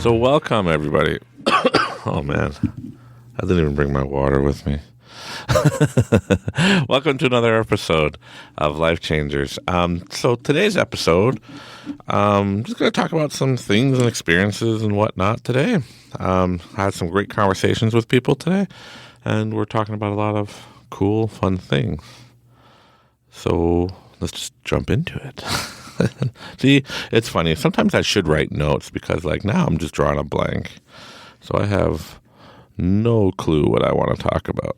So welcome, everybody. Oh, man. I didn't even bring my water with me. Welcome to another episode of Life Changers. So today's episode, I'm just going to talk about some things and experiences and whatnot today. I had some great conversations with people today, and we're talking about a lot of cool, fun things. So let's just jump into it. See, it's funny. Sometimes I should write notes because, now I'm just drawing a blank. So I have no clue what I want to talk about.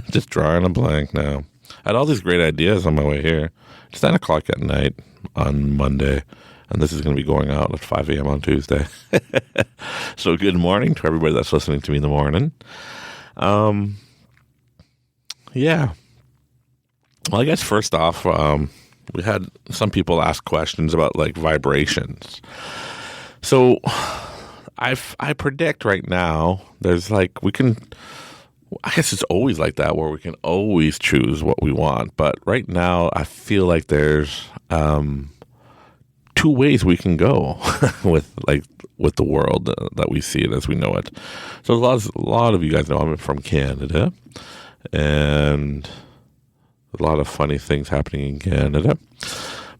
Just drawing a blank now. I had all these great ideas on my way here. It's 9 o'clock at night on Monday, and this is going to be going out at 5 a.m. on Tuesday. So good morning to everybody that's listening to me in the morning. Yeah. Well, I guess first off, we had some people ask questions about vibrations. So I predict right now there's I guess it's always like that where we can always choose what we want. But right now I feel like there's two ways we can go with the world that we see it as we know it. So a lot of you guys know I'm from Canada, and a lot of funny things happening in Canada.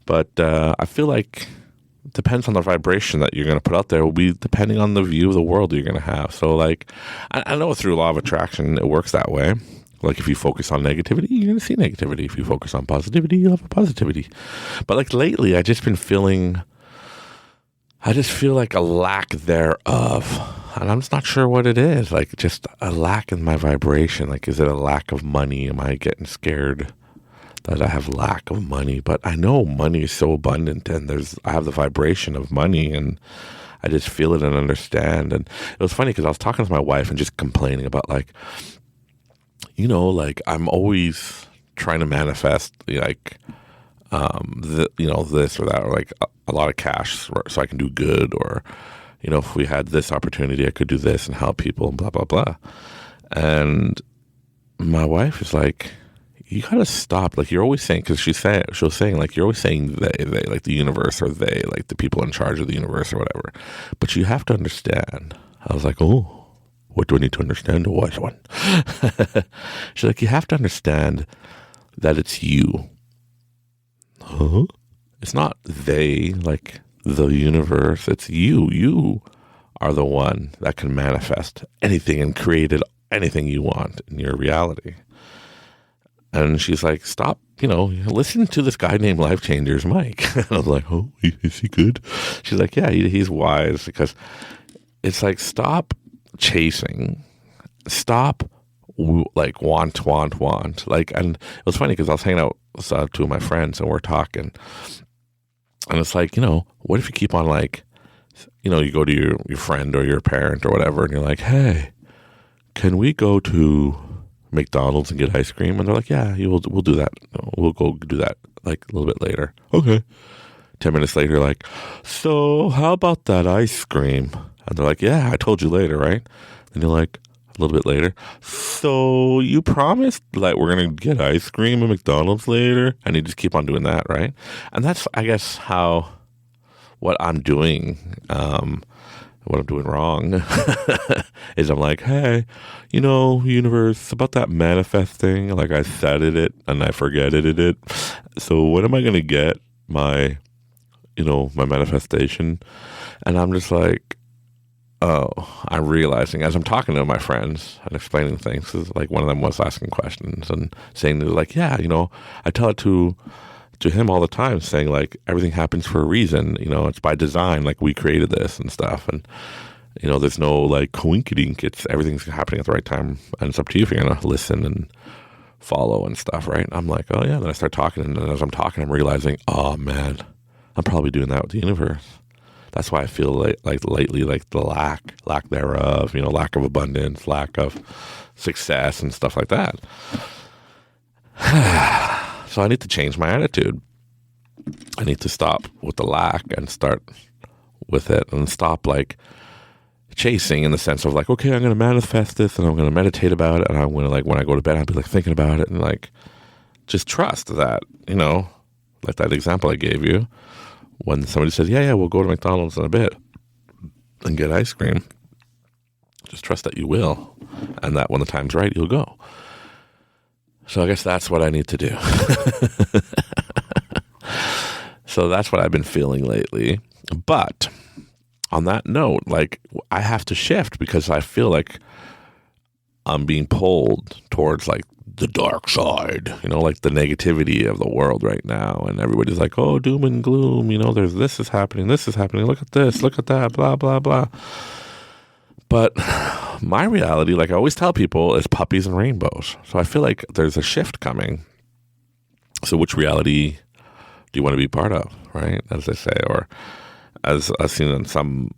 But I feel like it depends on the vibration that you're going to put out there will be depending on the view of the world you're going to have. So I know through law of attraction it works that way. If you focus on negativity, you're going to see negativity. If you focus on positivity, you'll have positivity. But lately I just feel like a lack thereof. And I'm just not sure what it is. Just a lack in my vibration. Is it a lack of money? Am I getting scared that I have lack of money? But I know money is so abundant, and I have the vibration of money, and I just feel it and understand. And it was funny because I was talking to my wife and just complaining about I'm always trying to manifest this or that, or a lot of cash so I can do good, or if we had this opportunity, I could do this and help people and blah, blah, blah. And my wife is you got to stop. You're always saying, because she was saying, you're always saying they, the universe, or they, the people in charge of the universe or whatever. But you have to understand. I was oh, what do I need to understand? A wise one. She's you have to understand that it's you. Huh? It's not they, the universe. It's you. You are the one that can manifest anything and create anything you want in your reality. And she's stop, listen to this guy named Life Changers, Mike. And I was oh, is he good? She's yeah, he's wise, because it's stop chasing, stop want. And it was funny because I was hanging out with two of my friends and we're talking. And it's what if you keep on you go to your friend or your parent or whatever, and you're hey, can we go to McDonald's and get ice cream? And they're yeah, we'll do that. We'll go do that a little bit later. Okay. 10 minutes later, so how about that ice cream? And they're yeah, I told you later, right? And you're a little bit later, so you promised we're going to get ice cream at McDonald's later? And you just keep on doing that, right? And that's, I guess, what I'm doing, what I'm doing wrong is I'm hey, universe, about that manifesting, I said it and I forget it. So when am I going to get my, my manifestation? And I'm just oh, I'm realizing as I'm talking to my friends and explaining things, one of them was asking questions and saying yeah, I tell it to him all the time, saying everything happens for a reason, it's by design, we created this and stuff, and there's no coinkydink, it's everything's happening at the right time, and it's up to you if you're gonna listen and follow and stuff, right? I'm oh yeah, then I start talking, and then as I'm talking, I'm realizing, oh man, I'm probably doing that with the universe. That's why I feel lately the lack thereof, lack of abundance, lack of success and stuff like that. So I need to change my attitude. I need to stop with the lack and start with it, and stop chasing in the sense of okay, I'm going to manifest this and I'm going to meditate about it, and I'm going to when I go to bed, I'll be thinking about it, and just trust that, that example I gave you when somebody says, yeah, we'll go to McDonald's in a bit. and get ice cream, just trust that you will, and that when the time's right, you'll go. So I guess that's what I need to do. So that's what I've been feeling lately. But on that note, like, I have to shift because I feel like I'm being pulled towards like the dark side, like the negativity of the world right now. And everybody's like, oh, doom and gloom, there's this is happening, look at this, look at that, blah, blah, blah. But my reality, like I always tell people, is puppies and rainbows. So I feel like there's a shift coming. So which reality do you want to be part of, right? As they say, or as I've seen in some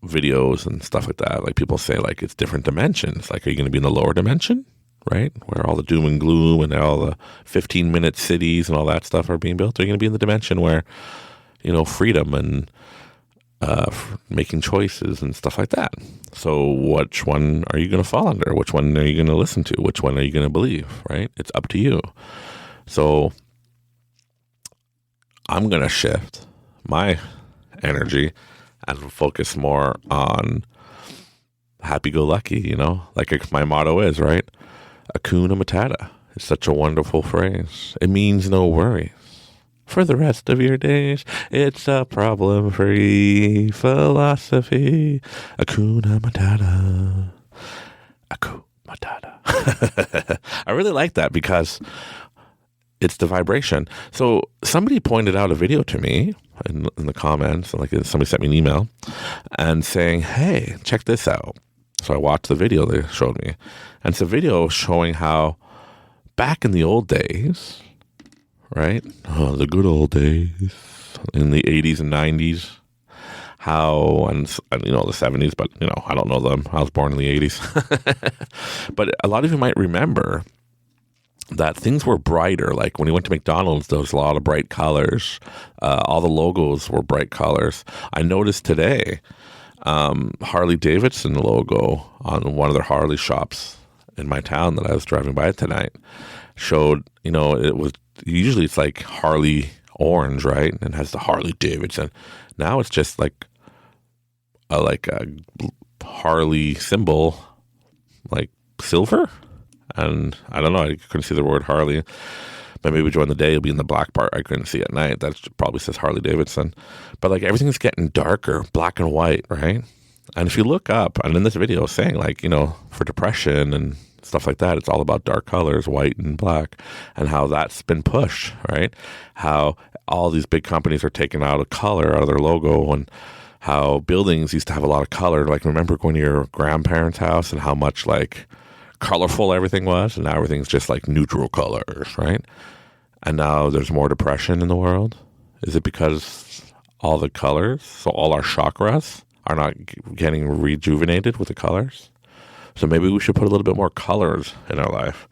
videos and stuff like that, like people say like it's different dimensions. Like, are you going to be in the lower dimension, right? Where all the doom and gloom and all the 15-minute cities and all that stuff are being built? Or are you going to be in the dimension where, freedom and making choices and stuff like that? So which one are you going to fall under? Which one are you going to listen to? Which one are you going to believe, right? It's up to you. So I'm going to shift my energy and focus more on happy-go-lucky, like my motto is, right? Hakuna Matata. It's such a wonderful phrase. It means no worries for the rest of your days. It's a problem-free philosophy. Hakuna Matata. Hakuna Matata. I really like that because it's the vibration. So somebody pointed out a video to me in the comments, like somebody sent me an email and saying, hey, check this out. So I watched the video they showed me. And it's a video showing how back in the old days, right? Oh, the good old days in the 80s and 90s. How, and the 70s, but, I don't know them. I was born in the 80s. But a lot of you might remember that things were brighter. Like when you went to McDonald's, there was a lot of bright colors. All the logos were bright colors. I noticed today, Harley Davidson logo on one of their Harley shops in my town that I was driving by tonight showed, it was, usually it's like Harley orange, right? And has the Harley Davidson. Now it's just like a Harley symbol, like silver. And I don't know, I couldn't see the word Harley. But maybe during the day it'll be in the black part. I couldn't see at night. That probably says Harley Davidson. But like everything's getting darker, black and white, right? And if you look up, and in this video saying like, for depression and stuff like that, it's all about dark colors, white and black, and how that's been pushed, right? How all these big companies are taking out a color out of their logo, and how buildings used to have a lot of color. Like remember going to your grandparents' house and how much like colorful everything was, and now everything's just like neutral colors, right? And now there's more depression in the world. Is it because all the colors, so all our chakras are not getting rejuvenated with the colors? So maybe we should put a little bit more colors in our life.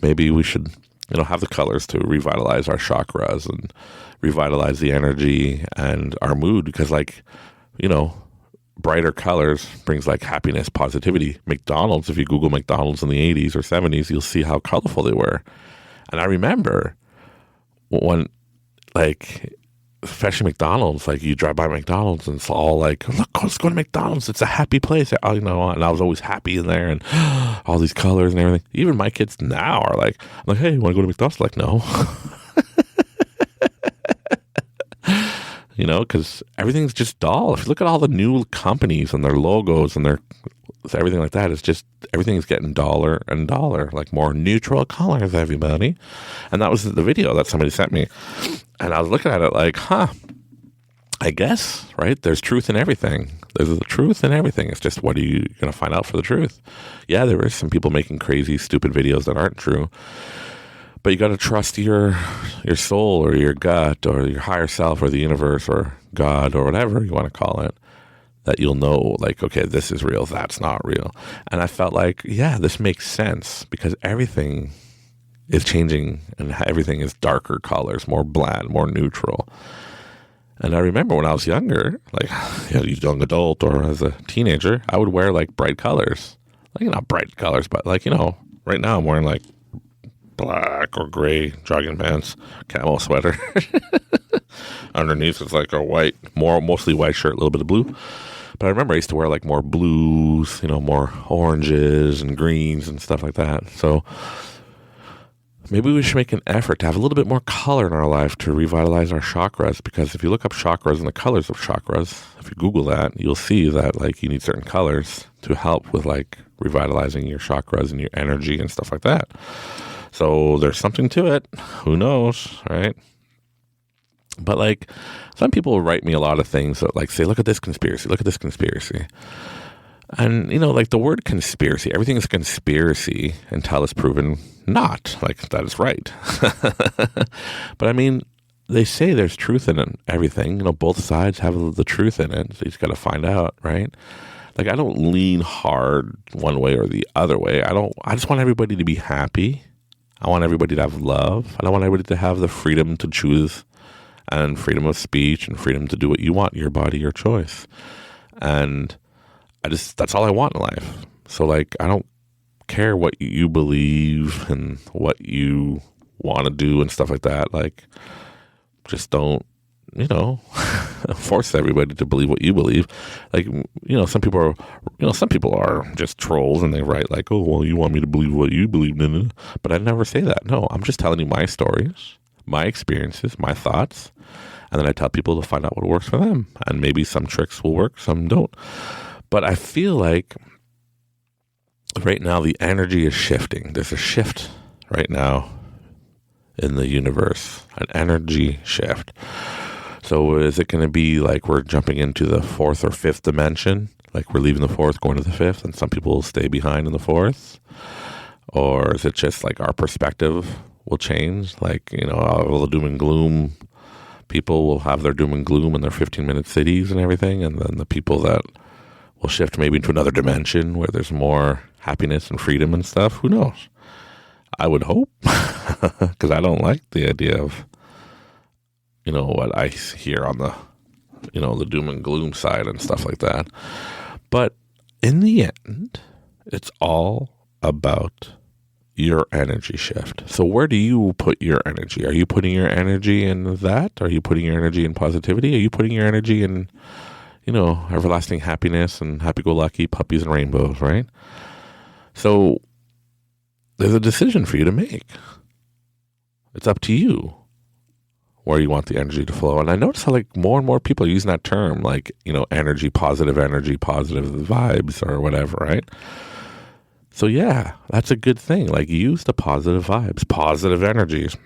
Maybe we should, have the colors to revitalize our chakras and revitalize the energy and our mood, because brighter colors brings like happiness, positivity. McDonald's, if you Google McDonald's in the 80s or 70s, you'll see how colorful they were. And I remember when, especially McDonald's, like you drive by McDonald's and it's all like, look, let's go to McDonald's. It's a happy place. And I was always happy in there and all these colors and everything. Even my kids now are like, I'm like, hey, you want to go to McDonald's? Like, no. Because everything's just dull. If you look at all the new companies and their logos and their everything like that, it's just everything's getting duller and duller, like more neutral colors, everybody. And that was the video that somebody sent me. And I was looking at it like, I guess, right? There's truth in everything. There's the truth in everything. It's just, what are you going to find out for the truth? Yeah, there is some people making crazy, stupid videos that aren't true. But you got to trust your soul or your gut or your higher self or the universe or God or whatever you want to call it, that you'll know, like, okay, this is real, that's not real. And I felt like, yeah, this makes sense because everything is changing and everything is darker colors, more bland, more neutral. And I remember when I was younger, like as a young adult or as a teenager, I would wear like bright colors. Like not bright colors, but like, right now I'm wearing like black or gray jogging pants, camo sweater. Underneath it's like a white, mostly white shirt, a little bit of blue. But I remember I used to wear like more blues, more oranges and greens and stuff like that. So maybe we should make an effort to have a little bit more color in our life to revitalize our chakras, because if you look up chakras and the colors of chakras, if you Google that, you'll see that like you need certain colors to help with like revitalizing your chakras and your energy and stuff like that. So there's something to it. Who knows, right? But like some people will write me a lot of things that like say, look at this conspiracy, look at this conspiracy. And, like the word conspiracy, everything is a conspiracy until it's proven not. Like, that is right. But I mean, they say there's truth in everything. Both sides have the truth in it. So you just got to find out, right? Like, I don't lean hard one way or the other way. I just want everybody to be happy. I want everybody to have love. And I want everybody to have the freedom to choose and freedom of speech and freedom to do what you want, your body, your choice. And that's all I want in life. So like, I don't care what you believe and what you want to do and stuff like that. Like, just don't, force everybody to believe what you believe. Like, some people are just trolls and they write like, oh, well, you want me to believe what you believe in. But I never say that. No, I'm just telling you my stories, my experiences, my thoughts. And then I tell people to find out what works for them. And maybe some tricks will work, some don't. But I feel like right now the energy is shifting. There's a shift right now in the universe, an energy shift. So is it going to be like we're jumping into the fourth or fifth dimension? Like we're leaving the fourth, going to the fifth, and some people will stay behind in the fourth? Or is it just like our perspective will change? Like, all the doom and gloom people will have their doom and gloom in their 15-minute cities and everything, and then the people that will shift maybe into another dimension where there's more happiness and freedom and stuff. Who knows? I would hope, because I don't like the idea of, what I hear on the, the doom and gloom side and stuff like that. But in the end, it's all about your energy shift. So where do you put your energy? Are you putting your energy in that? Are you putting your energy in positivity? Are you putting your energy in everlasting happiness and happy-go-lucky puppies and rainbows, right? So there's a decision for you to make. It's up to you where you want the energy to flow. And I notice how like more and more people are using that term, like, energy, positive vibes or whatever, right? So yeah, that's a good thing. Like, use the positive vibes, positive energies.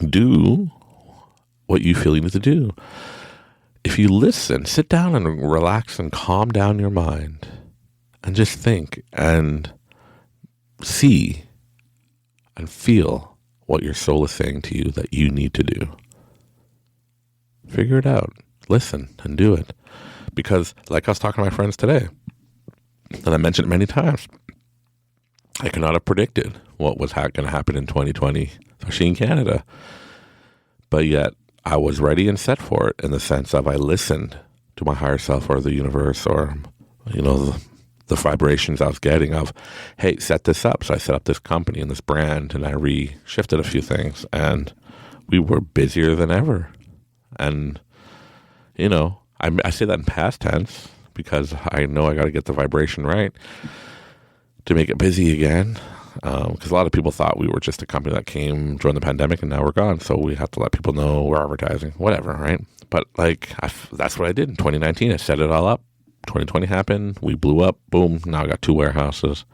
Do what you feel you need to do. If you listen, sit down and relax and calm down your mind and just think and see and feel what your soul is saying to you that you need to do. Figure it out. Listen and do it. Because like I was talking to my friends today, and I mentioned it many times, I could not have predicted what was going to happen in 2020, especially in Canada. But yet, I was ready and set for it in the sense of I listened to my higher self or the universe or, the vibrations I was getting of, hey, set this up. So I set up this company and this brand and I shifted a few things and we were busier than ever. And, I say that in past tense because I know I got to get the vibration right to make it busy again. Because a lot of people thought we were just a company that came during the pandemic and now we're gone. So we have to let people know we're advertising, whatever, right? But that's what I did in 2019. I set it all up. 2020 happened. We blew up. Boom. Now I got 2 warehouses.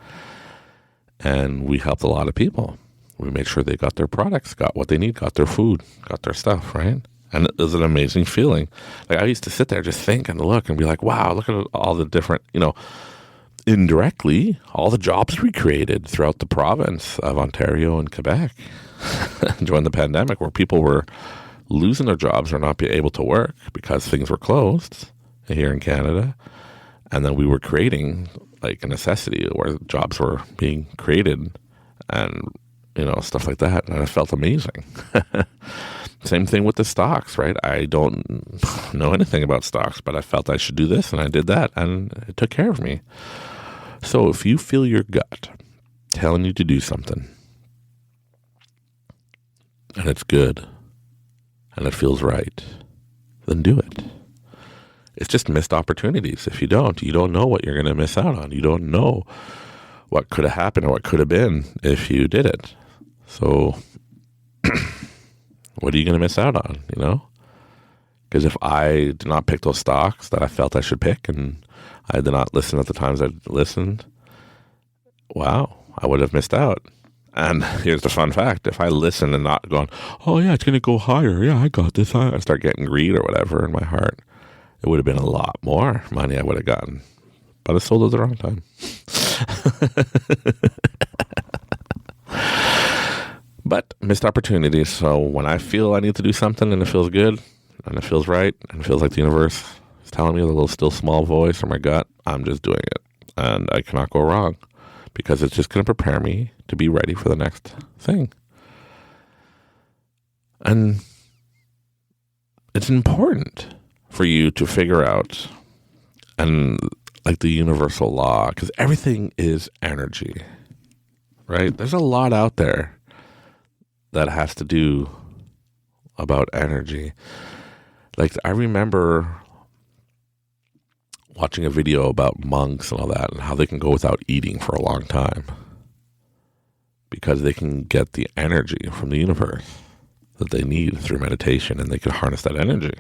And we helped a lot of people. We made sure they got their products, got what they need, got their food, got their stuff, right? And it was an amazing feeling. Like I used to sit there, just think and look and be like, wow, look at all the different, indirectly, all the jobs we created throughout the province of Ontario and Quebec during the pandemic, where people were losing their jobs or not be able to work because things were closed here in Canada. And then we were creating like a necessity where jobs were being created and, stuff like that. And I felt amazing. Same thing with the stocks, right? I don't know anything about stocks, but I felt I should do this and I did that and it took care of me. So if you feel your gut telling you to do something and it's good and it feels right, then do it. It's just missed opportunities. If you don't know what you're going to miss out on. You don't know what could have happened or what could have been if you did it. So what are you going to miss out on, Because if I did not pick those stocks that I felt I should pick and I did not listen at the times I listened, wow, I would have missed out. And here's the fun fact. If I listen and not going, oh yeah, it's going to go higher. Yeah, I got this. I start getting greed or whatever in my heart, it would have been a lot more money I would have gotten. But I sold at the wrong time. But missed opportunities. So when I feel I need to do something and it feels good and it feels right and it feels like the universe is telling me with a little still small voice or my gut, I'm just doing it. And I cannot go wrong because it's just going to prepare me to be ready for the next thing. And it's important for you to figure out and like the universal law, because everything is energy, right? There's a lot out there that has to do about energy. Like I remember watching a video about monks and all that and how they can go without eating for a long time because they can get the energy from the universe that they need through meditation, and they can harness that energy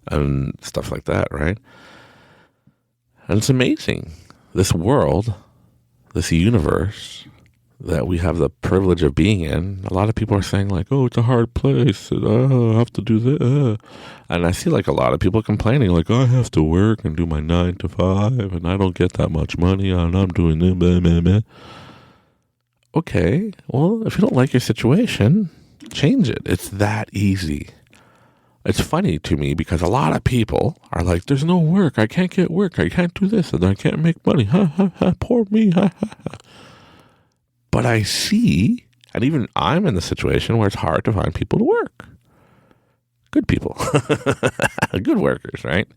and stuff like that, right? And it's amazing. This world, this universe that we have the privilege of being in, a lot of people are saying like, oh, it's a hard place. I have to do this. And I see like a lot of people complaining like, I have to work and do my 9 to 5 and I don't get that much money and I'm doing this. Blah, blah, blah. Okay, well, if you don't like your situation, change it. It's that easy. It's funny to me because a lot of people are like, there's no work. I can't get work. I can't do this and I can't make money. Ha, ha, ha, poor me. Ha, ha, ha. But I see, and even I'm in the situation where it's hard to find people to work. Good people. Good workers, right?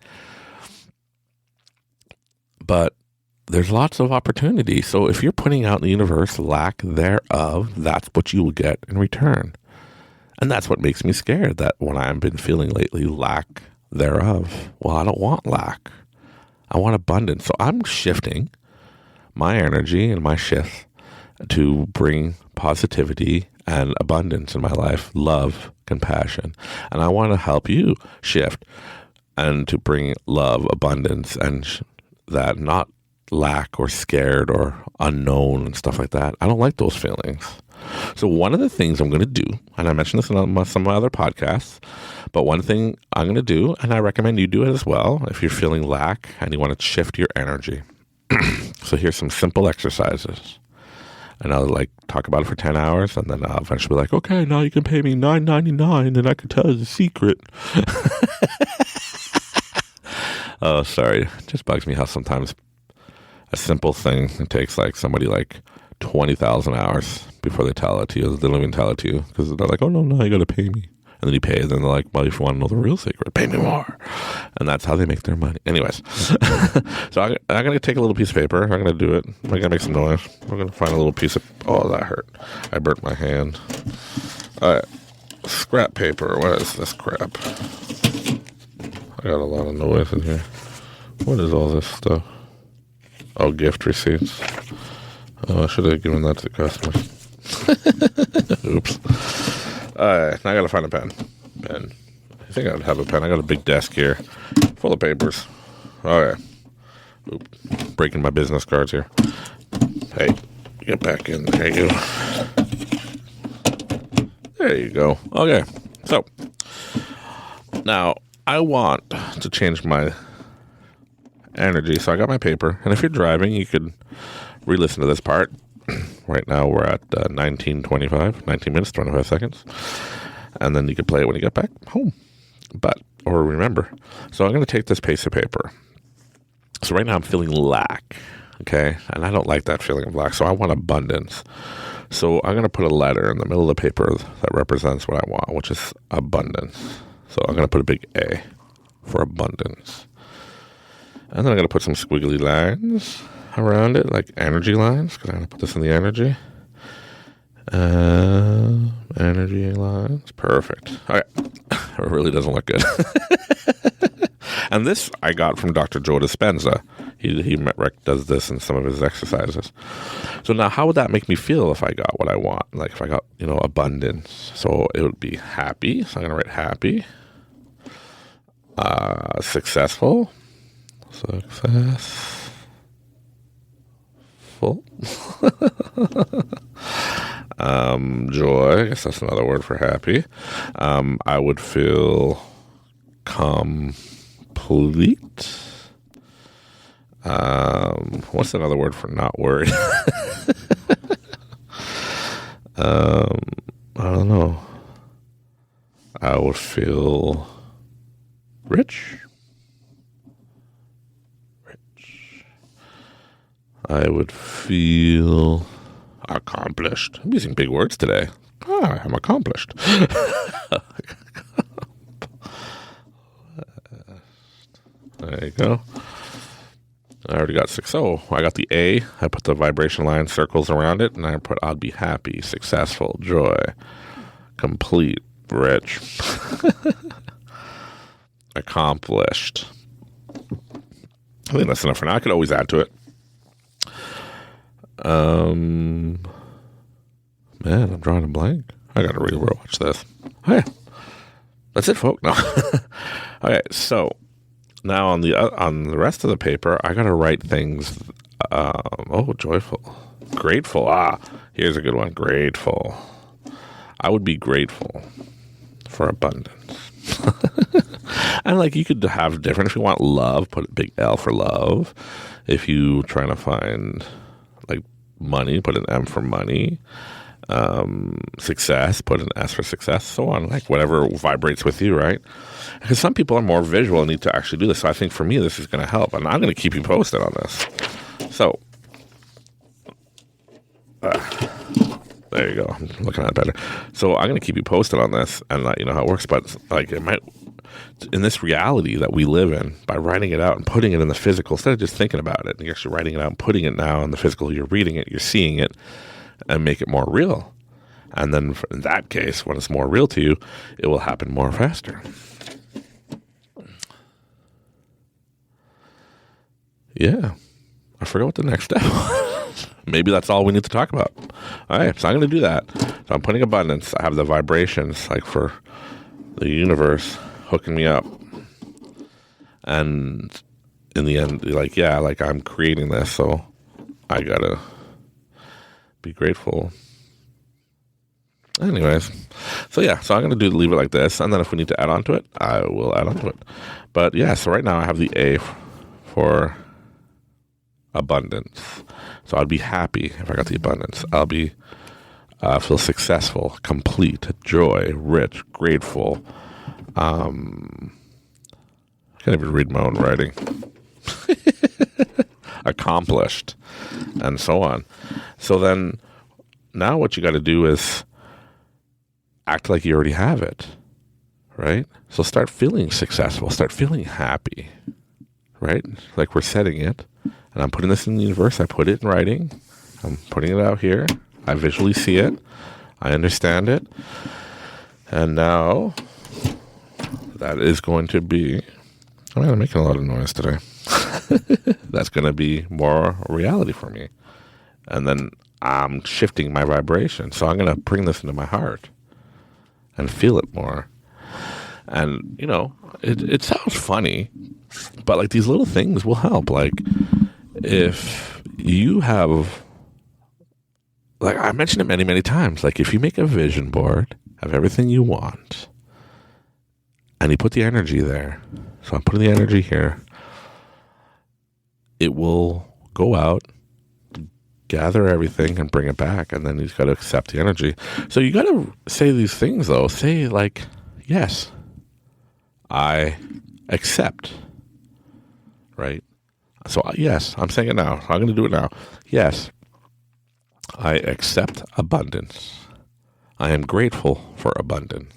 But there's lots of opportunity. So if you're putting out in the universe lack thereof, that's what you will get in return. And that's what makes me scared, that what I've been feeling lately, lack thereof. Well, I don't want lack. I want abundance. So I'm shifting my energy and my shift to bring positivity and abundance in my life, love, compassion. And I want to help you shift and to bring love, abundance, and that, not lack or scared or unknown and stuff like that. I don't like those feelings. So one of the things I'm going to do, and I mentioned this in some of my other podcasts, but one thing I'm going to do, and I recommend you do it as well, if you're feeling lack and you want to shift your energy. So here's some simple exercises. And I'll like talk about it for 10 hours, and then I'll eventually be like, okay, now you can pay me $9.99 and I can tell you the secret. Oh, sorry. It just bugs me how sometimes a simple thing, it takes like somebody like 20,000 hours before they tell it to you. They don't even tell it to you because they're like, oh, no, you got to pay me. And then you pay, and then they're like, well, if you want to know the real secret, pay me more. And that's how they make their money. Anyways, so I'm going to take a little piece of paper. I'm going to do it. I'm going to make some noise. We're going to find a little piece of, oh, that hurt. I burnt my hand. All right, scrap paper. What is this crap? I got a lot of noise in here. What is all this stuff? Oh, gift receipts. Oh, I should have given that to the customers. Oops. All right, now I got to find a pen. I think I would have a pen. I got a big desk here full of papers. All right. Oop. Breaking my business cards here. Hey, get back in. There you go. There you go. Okay. So, now I want to change my energy. So I got my paper. And if you're driving, you could re-listen to this part. Right now we're at 19 minutes, 25 seconds. And then you can play it when you get back home. Or remember. So I'm going to take this piece of paper. So right now I'm feeling lack. Okay? And I don't like that feeling of lack. So I want abundance. So I'm going to put a letter in the middle of the paper that represents what I want, which is abundance. So I'm going to put a big A for abundance. And then I'm going to put some squiggly lines around it, like energy lines, because I'm going to put this in the energy. Energy lines. Perfect. Okay. It really doesn't look good. And this I got from Dr. Joe Dispenza. He does this in some of his exercises. So now, how would that make me feel if I got what I want? Like if I got, abundance. So it would be happy. So I'm going to write happy. Successful. Joy. I guess that's another word for happy. I would feel complete. What's another word for not worried? I don't know. I would feel rich. I would feel accomplished. I'm using big words today. I'm accomplished. There you go. I already got 6. So I got the A. I put the vibration line circles around it, and I put I'd be happy, successful, joy, complete, rich, accomplished. I think that's enough for now. I could always add to it. Man, I'm drawing a blank. I gotta rewatch this. Okay, that's it, folks. No. Okay, so now on the rest of the paper, I gotta write things. Joyful, grateful. Here's a good one. Grateful. I would be grateful for abundance. And you could have different. If you want love, put a big L for love. If you trying to find money, put an M for money. Success, put an S for success, so on, whatever vibrates with you, right? Because some people are more visual and need to actually do this. So I think for me, this is going to help, and I'm going to keep you posted on this. So, there you go. I'm looking at it better. So I'm going to keep you posted on this and let you know how it works. But it might, in this reality that we live in, by writing it out and putting it in the physical, instead of just thinking about it, and you're actually writing it out and putting it now in the physical, you're reading it, you're seeing it, and make it more real. And then in that case, when it's more real to you, it will happen more faster. Yeah. I forgot what the next step was. Maybe that's all we need to talk about. All right, so I'm going to do that. So I'm putting abundance. I have the vibrations, for the universe hooking me up. And in the end, I'm creating this, so I got to be grateful. Anyways, so I'm going to leave it like this, and then if we need to add on to it, I will add on to it. But so right now I have the A for abundance. So I'd be happy if I got the abundance. I'll be feel successful, complete, joy, rich, grateful. I can't even read my own writing. Accomplished, and so on. So then, now what you got to do is act like you already have it, right? So start feeling successful, start feeling happy, right? Like we're setting it, and I'm putting this in the universe. I put it in writing. I'm putting it out here. I visually see it. I understand it. And now that is going to be, I'm making a lot of noise today. That's going to be more reality for me. And then I'm shifting my vibration. So I'm going to bring this into my heart and feel it more. And, it sounds funny, but these little things will help. If you have, I mentioned it many, many times, if you make a vision board of everything you want and you put the energy there, so I'm putting the energy here, it will go out, gather everything, and bring it back, and then you've got to accept the energy. So you got to say these things, though. Say, yes, I accept, right? So, yes, I'm saying it now. I'm going to do it now. Yes, I accept abundance. I am grateful for abundance.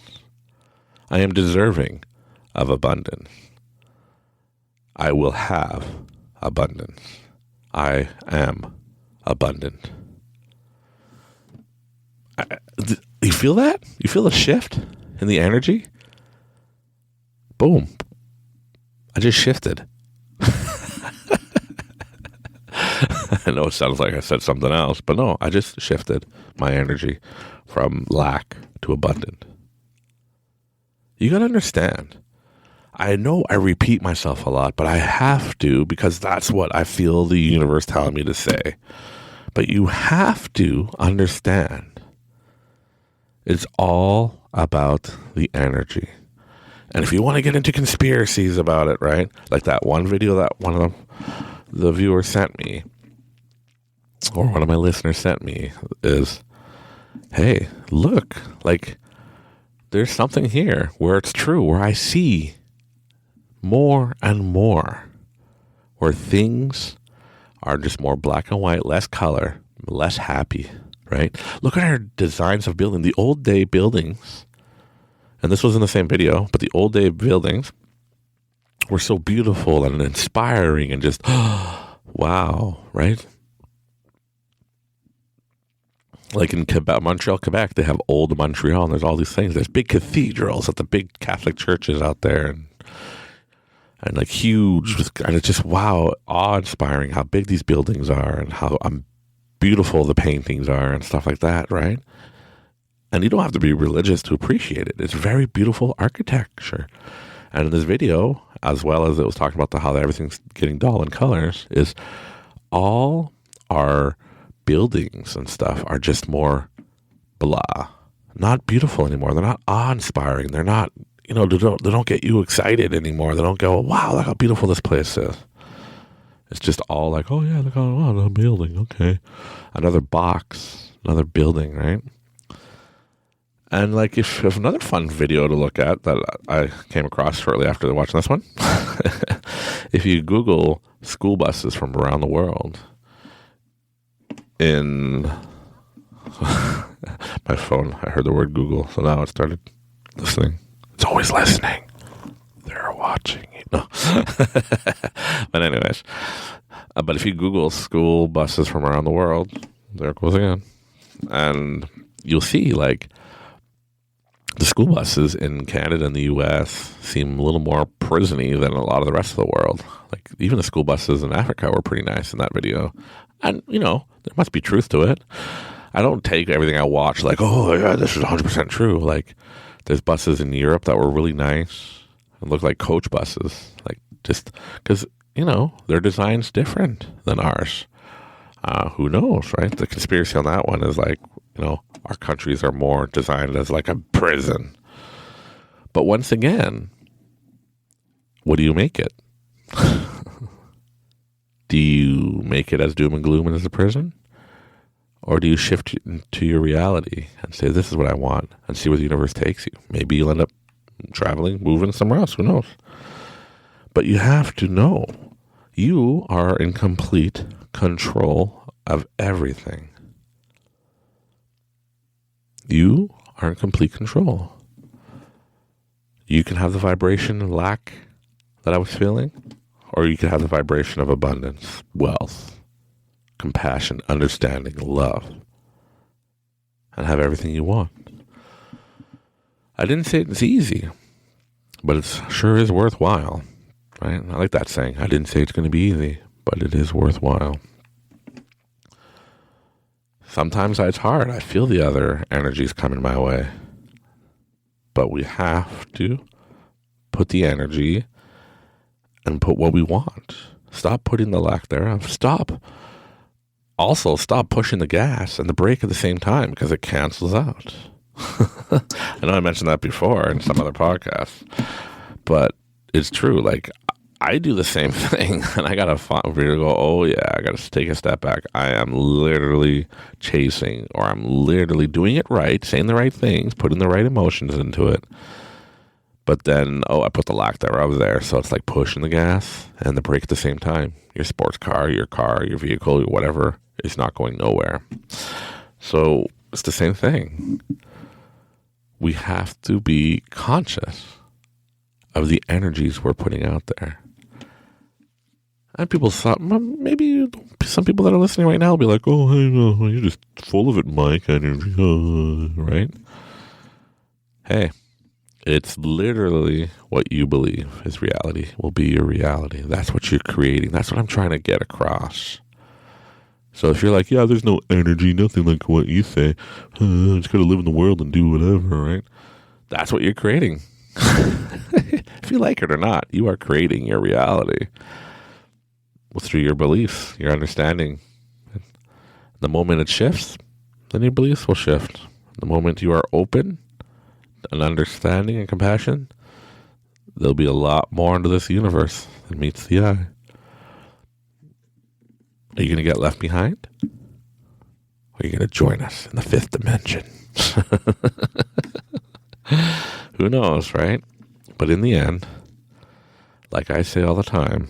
I am deserving of abundance. I will have abundance. I am abundant. You feel that? You feel a shift in the energy? Boom. I just shifted. I know it sounds like I said something else, but no, I just shifted my energy from lack to abundant. You got to understand. I know I repeat myself a lot, but I have to because that's what I feel the universe telling me to say. But you have to understand it's all about the energy. And if you want to get into conspiracies about it, right? Like that one video that one of the viewers sent me, or one of my listeners sent me, is, hey, look, like there's something here where it's true, where I see more and more, where things are just more black and white, less color, less happy, right? Look at our designs of building. The old day buildings, and this was in the same video, but the old day buildings were so beautiful and inspiring and just, wow, right? Like in Quebec, Montreal, Quebec, they have old Montreal, and there's all these things. There's big cathedrals at the big Catholic churches out there, and like huge, and it's just, wow, awe-inspiring how big these buildings are and how beautiful the paintings are and stuff like that, right? And you don't have to be religious to appreciate it. It's very beautiful architecture. And in this video, as well as it was talking about how everything's getting dull in colors, is all our buildings and stuff are just more blah, not beautiful anymore. They're not awe-inspiring. They're not, they don't get you excited anymore. They don't go, wow, look how beautiful this place is. It's just all like, oh yeah, look how, another building, okay. Another box, another building, right? And like, if another fun video to look at that I came across shortly after watching this one, if you Google school buses from around the world, in my phone, I heard the word Google, so now it started listening. It's always listening. They're watching you. No. But anyways, but if you Google school buses from around the world, there it goes again. And you'll see, like, the school buses in Canada and the U.S. seem a little more prison-y than a lot of the rest of the world. Like, even the school buses in Africa were pretty nice in that video. And, there must be truth to it. I don't take everything I watch like, oh, yeah, this is 100% true. Like, there's buses in Europe that were really nice and look like coach buses. Like, just because, their design's different than ours. Who knows, right? The conspiracy on that one is like, our countries are more designed as like a prison. But once again, what do you make it? Do you make it as doom and gloom and as a prison? Or do you shift to your reality and say, this is what I want, and see where the universe takes you? Maybe you'll end up traveling, moving somewhere else. Who knows? But you have to know you are in complete control of everything. You are in complete control. You can have the vibration of lack that I was feeling, or you can have the vibration of abundance, wealth, compassion, understanding, love, and have everything you want. I didn't say it's easy, but it sure is worthwhile, right? I like that saying. I didn't say it's going to be easy, but it is worthwhile. Sometimes it's hard. I feel the other energies coming my way. But we have to put the energy and put what we want. Stop putting the lack thereof. Stop pushing the gas and the brake at the same time, because it cancels out. I know I mentioned that before in some other podcasts, but it's true. Like, I do the same thing, and I gotta go, oh yeah, I gotta take a step back. I am literally chasing, or I'm literally doing it right, saying the right things, putting the right emotions into it. But then, I put the lack thereof there, so it's like pushing the gas and the brake at the same time. Your sports car, your vehicle, whatever, is not going nowhere. So it's the same thing. We have to be conscious of the energies we're putting out there. And people thought, maybe some people that are listening right now will be like, oh, hey, no, you're just full of it, Mike, energy, right? Hey, It's literally what you believe is reality will be your reality. That's what you're creating. That's what I'm trying to get across. So if you're like, yeah, there's no energy, nothing like what you say, just gotta live in the world and do whatever, right? That's what you're creating. If you like it or not, you are creating your reality through your beliefs, your understanding. The moment it shifts, then your beliefs will shift. The moment you are open and understanding and compassion, there'll be a lot more into this universe than meets the eye. Are you going to get left behind? Or are you going to join us in the fifth dimension? Who knows, right? But in the end, like I say all the time,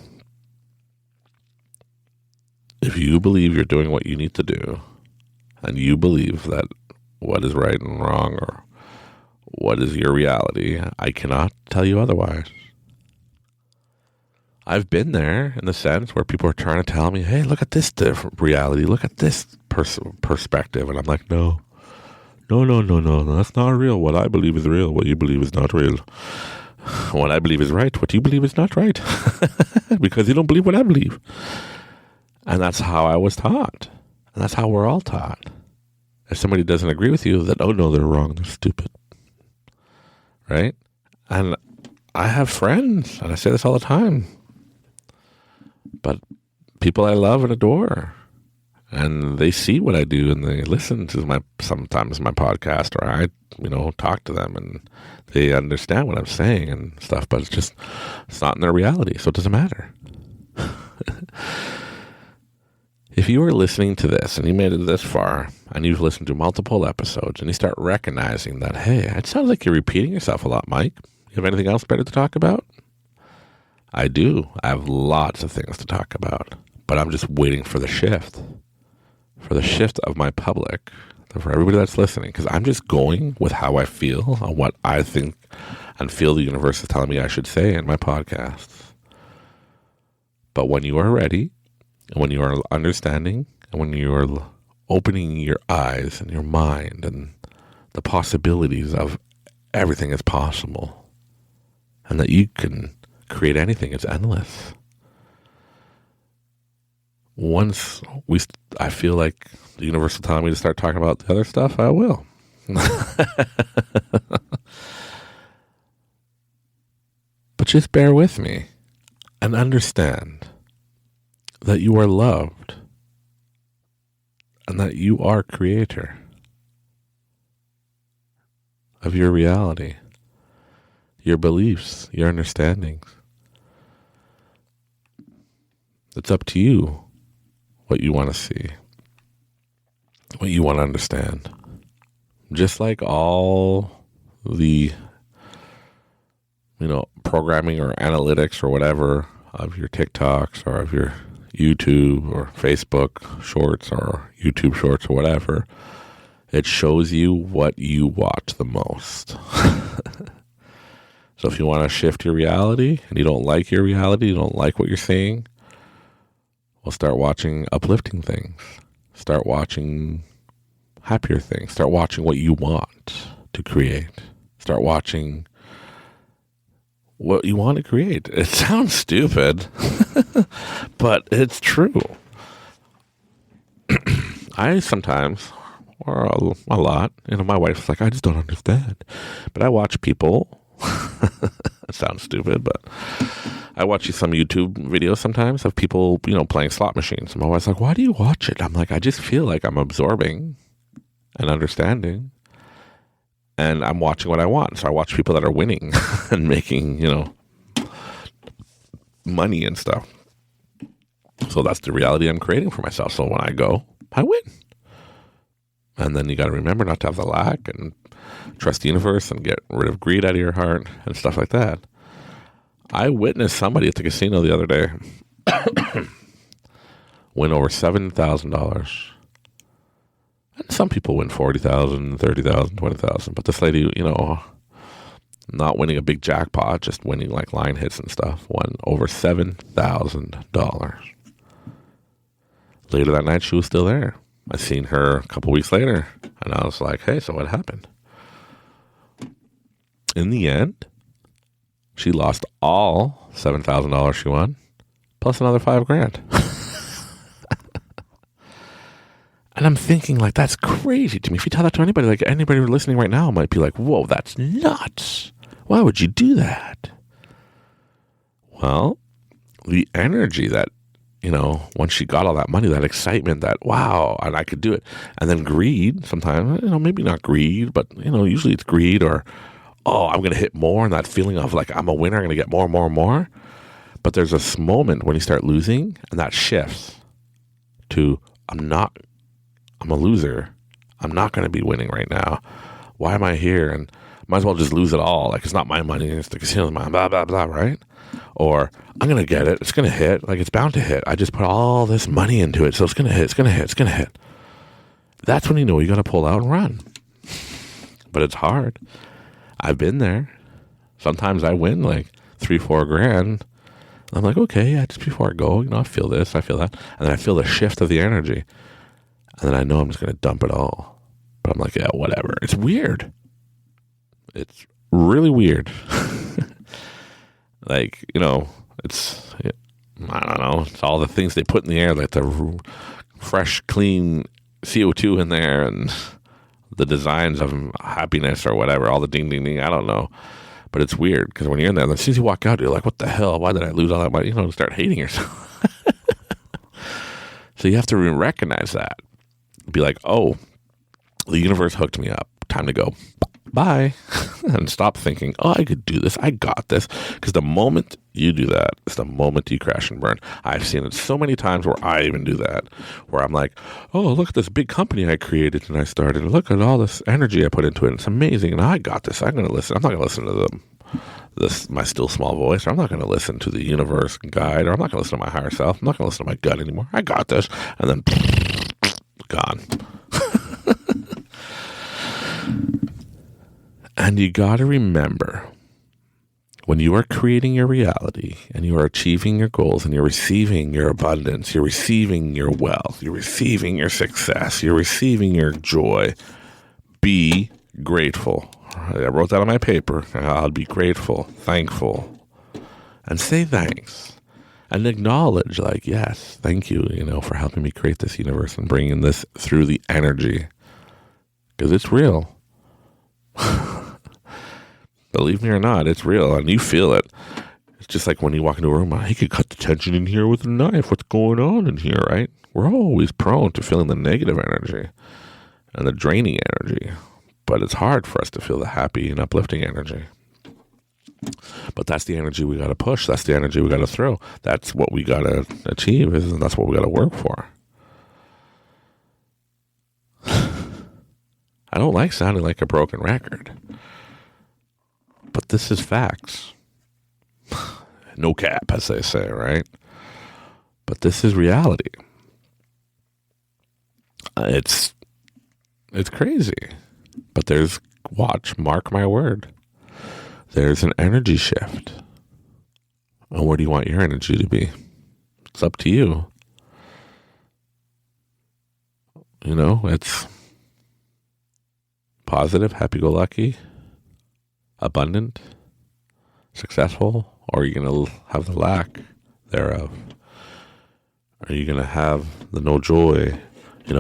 if you believe you're doing what you need to do, and you believe that what is right and wrong, or what is your reality, I cannot tell you otherwise. I've been there in the sense where people are trying to tell me, hey, look at this different reality, look at this perspective. And I'm like, no, that's not real. What I believe is real. What you believe is not real. What I believe is right. What you believe is not right. Because you don't believe what I believe. And that's how I was taught. And that's how we're all taught. If somebody doesn't agree with you, that, oh no, they're wrong, they're stupid. Right? And I have friends, and I say this all the time, but people I love and adore, and they see what I do, and they listen to sometimes my podcast, or I, talk to them, and they understand what I'm saying and stuff, but it's not in their reality, so it doesn't matter. If you are listening to this and you made it this far and you've listened to multiple episodes and you start recognizing that, hey, it sounds like you're repeating yourself a lot, Mike. You have anything else better to talk about? I do. I have lots of things to talk about, but I'm just waiting for the shift of my public, for everybody that's listening, because I'm just going with how I feel on what I think and feel the universe is telling me I should say in my podcasts. But when you are ready, and when you are understanding, and when you are opening your eyes and your mind and the possibilities of everything is possible, and that you can create anything, it's endless. Once I feel like the universe is telling me to start talking about the other stuff, I will. But just bear with me and understand that you are loved and that you are creator of your reality, your beliefs, your understandings. It's up to you what you want to see, what you want to understand. Just like all the, programming or analytics or whatever of your TikToks or of your YouTube or Facebook shorts or YouTube shorts or whatever, it shows you what you watch the most. So if you want to shift your reality and you don't like your reality, you don't like what you're seeing, well, start watching uplifting things. Start watching happier things. Start watching what you want to create. Start watching what you want to create. It sounds stupid, but it's true. I sometimes, or a lot, my wife's like, I just don't understand. But I watch people. It sounds stupid, but I watch some YouTube videos sometimes of people, playing slot machines. My wife's like, why do you watch it? I'm like, I just feel like I'm absorbing and understanding. And I'm watching what I want. So I watch people that are winning and making, money and stuff. So that's the reality I'm creating for myself. So when I go, I win. And then you got to remember not to have the lack and trust the universe and get rid of greed out of your heart and stuff like that. I witnessed somebody at the casino the other day win over $7,000. And some people win 40,000, 30,000, 20,000. But this lady, not winning a big jackpot, just winning like line hits and stuff, won over $7,000. Later that night, she was still there. I seen her a couple weeks later, and I was like, hey, so what happened? In the end, she lost all $7,000 she won, plus another $5,000. And I'm thinking, like, that's crazy to me. If you tell that to anybody, like, anybody listening right now might be like, whoa, that's nuts. Why would you do that? Well, the energy that, once she got all that money, that excitement, that, wow, and I could do it. And then greed, sometimes, maybe not greed, but, usually it's greed or, oh, I'm going to hit more, and that feeling of, like, I'm a winner, I'm going to get more and more and more. But there's this moment when you start losing, and that shifts to, I'm a loser. I'm not going to be winning right now. Why am I here? And might as well just lose it all. Like, it's not my money, it's the casino's money, blah, blah, blah, right? Or, I'm going to get it. It's going to hit. Like, it's bound to hit. I just put all this money into it, so it's going to hit. It's going to hit. It's going to hit. That's when you know you got to pull out and run. But it's hard. I've been there. Sometimes I win, like, $3,000-4,000. I'm like, okay, yeah, just before I go, I feel this, I feel that. And then I feel the shift of the energy. And then I know I'm just going to dump it all. But I'm like, yeah, whatever. It's weird. It's really weird. Like, it's, I don't know, it's all the things they put in the air, like the fresh, clean CO2 in there and the designs of happiness or whatever, all the ding, ding, ding, I don't know. But it's weird because when you're in there, as soon as you walk out, you're like, what the hell? Why did I lose all that money? Start hating yourself. So you have to recognize that. Be like, oh, the universe hooked me up. Time to go. Bye. And stop thinking, oh, I could do this. I got this. Because the moment you do that, it's the moment you crash and burn. I've seen it so many times where I even do that, where I'm like, oh, look at this big company I created and I started. Look at all this energy I put into it. It's amazing. And I got this. I'm going to listen. I'm not going to listen to my still small voice. Or I'm not going to listen to the universe guide. Or I'm not going to listen to my higher self. I'm not going to listen to my gut anymore. I got this. And then gone. And you got to remember, when you are creating your reality and you are achieving your goals and you're receiving your abundance, you're receiving your wealth, you're receiving your success, you're receiving your joy, be grateful. I wrote that on my paper. I'll be grateful, thankful, and say thanks. And acknowledge, like, yes, thank you, for helping me create this universe and bringing this through the energy. Because it's real. Believe me or not, it's real, and you feel it. It's just like when you walk into a room, he could cut the tension in here with a knife. What's going on in here, right? We're always prone to feeling the negative energy and the draining energy. But it's hard for us to feel the happy and uplifting energy. But that's the energy we got to push. That's the energy we got to throw. That's what we got to achieve. That's what we got to work for. I don't like sounding like a broken record. But this is facts. No cap, as they say, right? But this is reality. It's crazy. But mark my word, there's an energy shift. And where do you want your energy to be? It's up to you. It's positive, happy-go-lucky, abundant, successful, or are you going to have the lack thereof? Are you going to have the no joy, and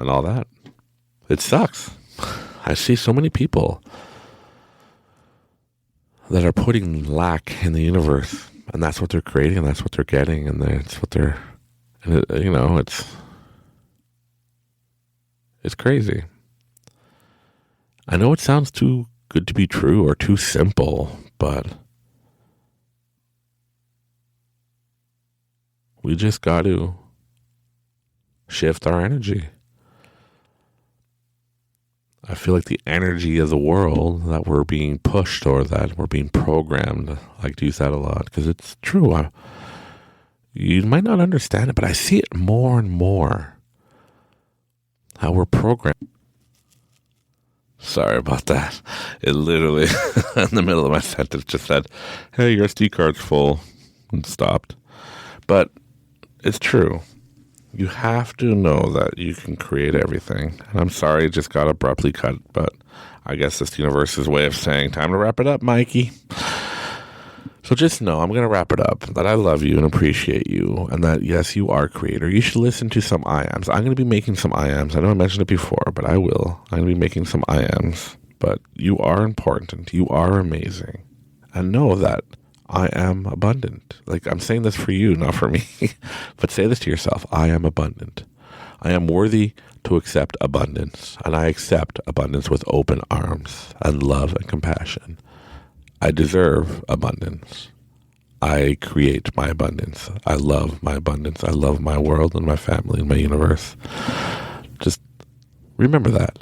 all that? It sucks. I see so many people that are putting lack in the universe, and that's what they're creating, and that's what they're getting, and that's what they're, it's crazy. I know it sounds too good to be true or too simple, but we just got to shift our energy. I feel like the energy of the world that we're being pushed or that we're being programmed, I like to use that a lot because it's true. You might not understand it, but I see it more and more. How we're programmed. Sorry about that. It literally, in the middle of my sentence, just said, hey, your SD card's full, and stopped. But it's true. You have to know that you can create everything. And I'm sorry it just got abruptly cut, but I guess it's the universe's way of saying, time to wrap it up, Mikey. So just know, I'm going to wrap it up, that I love you and appreciate you, and that, yes, you are a creator. You should listen to some I ams. I'm going to be making some I ams. I know I mentioned it before, but I will. I'm going to be making some I ams. But you are important. You are amazing. And know that I am abundant. Like, I'm saying this for you, not for me. But say this to yourself. I am abundant. I am worthy to accept abundance. And I accept abundance with open arms and love and compassion. I deserve abundance. I create my abundance. I love my abundance. I love my world and my family and my universe. Just remember that.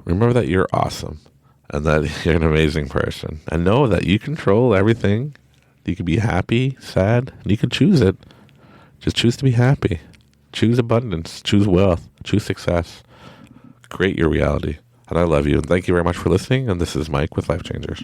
Remember that you're awesome and that you're an amazing person. And know that you control everything. You can be happy, sad, and you can choose it. Just choose to be happy. Choose abundance. Choose wealth. Choose success. Create your reality. And I love you. And thank you very much for listening. And this is Mike with Life Changers.